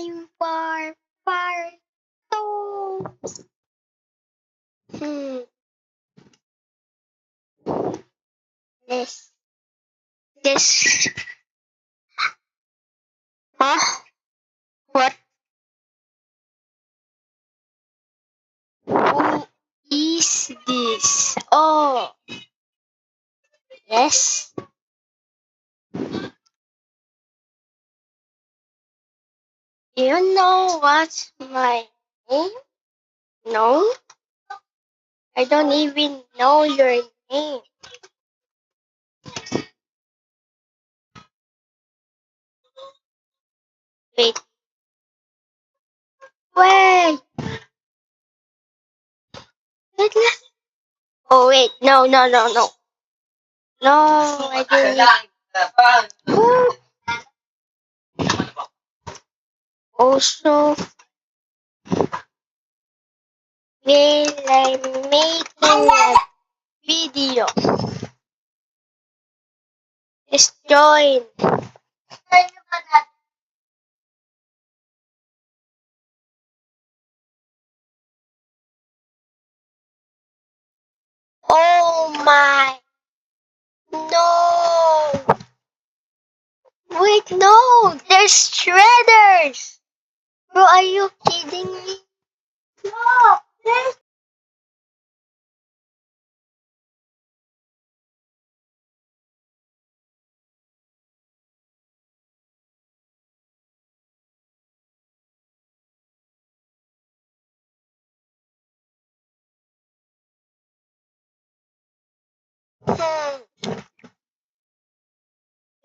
time for part 2. This. Huh? What? Who is this? Oh, yes. Do you know what's my name? No? I don't even know your name. Wait. Wait. Wait. Oh, wait. No. No, I didn't. Who? Also, will I making a video? Just join. Oh my. No. Wait, no. There's shredders. Bro, are you kidding me? No. There's.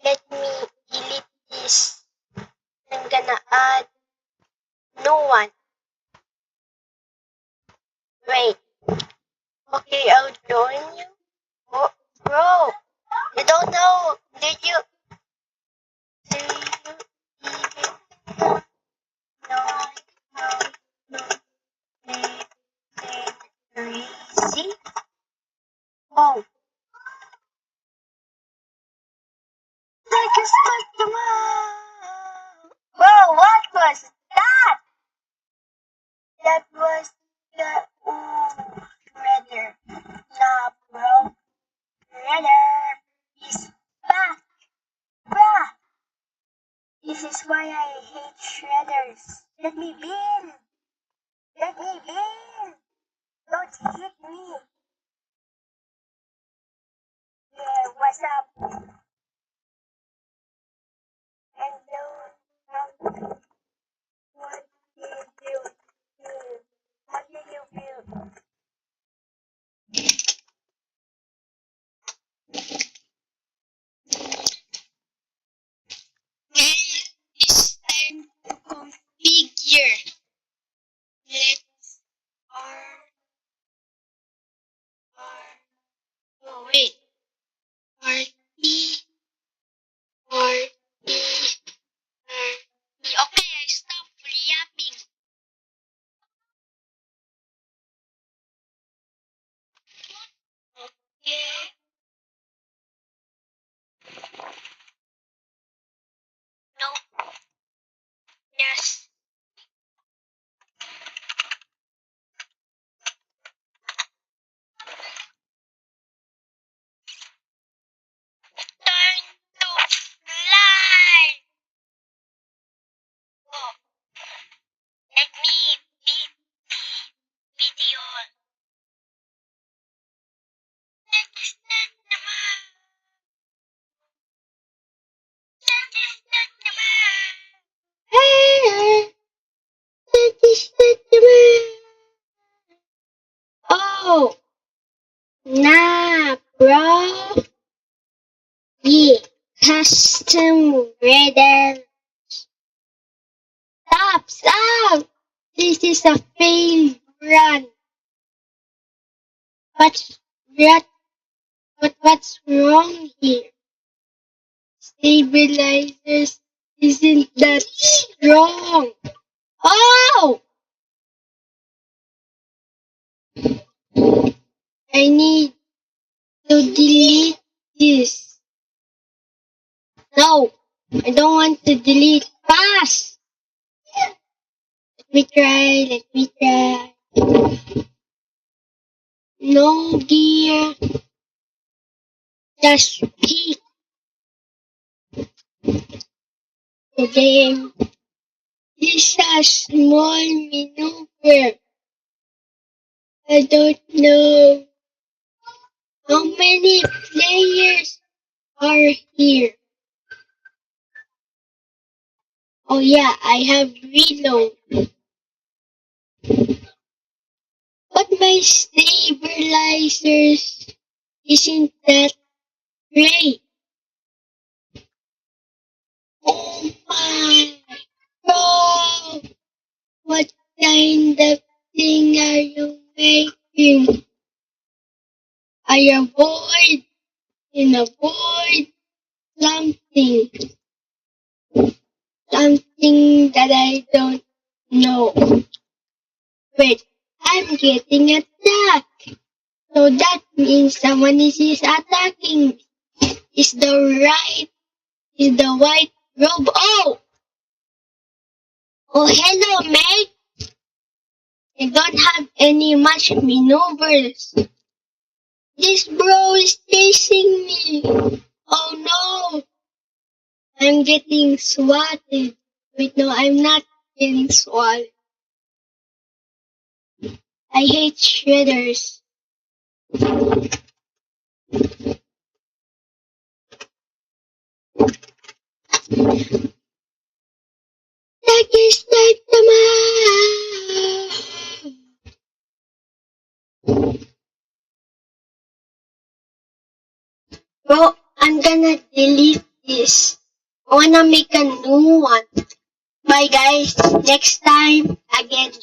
Let me delete this. I'm gonna add no one. Wait. Okay, I'll join you. Oh, bro, you don't know. Did you even know how to make it easy? Oh, thank you so much. Whoa, what was that? That was the shredder. Nah, bro. Shredder is back. Bruh. This is why I hate shredders. Let me build. Let me build. Don't hit me. Yeah, what's up? Hello. What did you build? What did you build? It's time to configure. Let's oh wait. RT. Okay, I stop yapping. Okay. No. Yes. Turn to fly. Oh, let me beat the video. Next naman. Oh, nah, bro. Yeah, custom radar. Stop! This is a failed run. What's what's wrong here? Stabilizers isn't that strong. Oh! I need to delete this. No, I don't want to delete. Pass! Let me try. No gear. Just peek the game. This a small maneuver. I don't know how many players are here. Oh yeah, I have reload. But my stabilizers isn't that great. Oh my god! What kind of thing are you making? I avoid something. Something that I don't know. Wait, I'm getting attacked. So that means someone is attacking. Is is the white robe? Oh, hello, mate. I don't have any much maneuvers. This bro is chasing me. Oh no, I'm getting swatted. Wait, no, I'm not getting swatted. I hate shredders. That is like the man. Bro, I'm gonna delete this. I wanna make a new one. Bye guys, next time again.